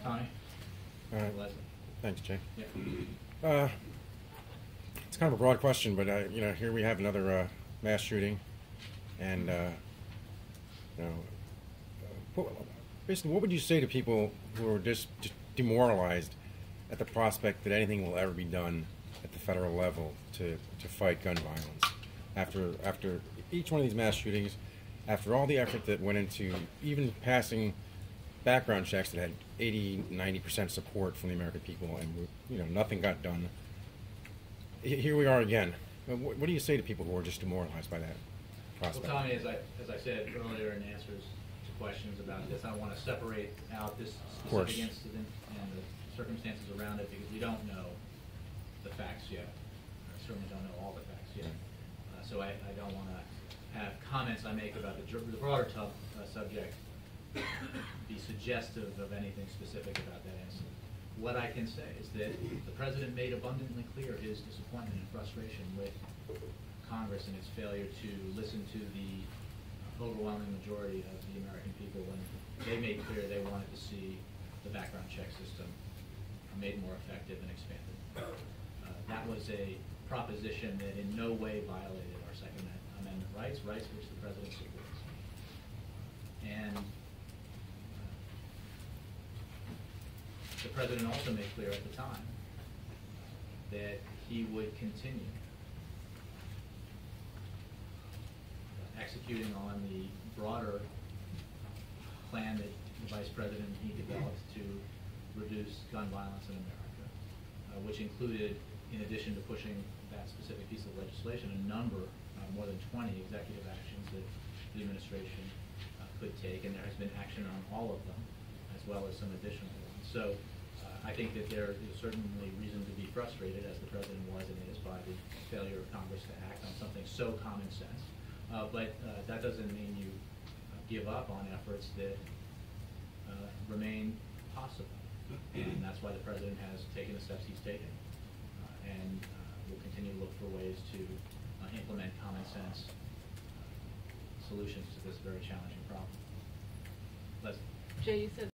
Tommy? Leslie? Thanks, Jay. Yeah. It's kind of a broad question, but here we have another mass shooting, and basically, what would you say to people who are just demoralized at the prospect that anything will ever be done at the federal level to fight gun violence after each one of these mass shootings, after all the effort that went into even passing background checks that had 80–90% support from the American people, and nothing got done. Here we are again. What do you say to people who are just demoralized by that prospect? Well, Tommy, as I said earlier in answers to questions about this, I want to separate out this specific incident and the circumstances around it, because we don't know the facts yet. I certainly don't know all the facts yet. So I don't want to have comments I make about the broader subject be suggestive of anything specific about that incident. What I can say is that the President made abundantly clear his disappointment and frustration with Congress and its failure to listen to the overwhelming majority of the American people when they made clear they wanted to see the background check system made more effective and expanded. That was a proposition that in no way violated our Second Amendment rights which the President supports. And the President also made clear at the time that he would continue executing on the broader plan that the Vice President he developed to reduce gun violence in America, which included, in addition to pushing that specific piece of legislation, a number, more than 20 executive actions that the administration could take, and there has been action on all of them, as well as some additional ones. So I think that there is certainly reason to be frustrated, as the President was and is, by the failure of Congress to act on something so common sense. But that doesn't mean you give up on efforts that remain possible. And that's why the President has taken the steps he's taken. And will continue to look for ways to implement common sense solutions to this very challenging problem. Leslie? Jay, you said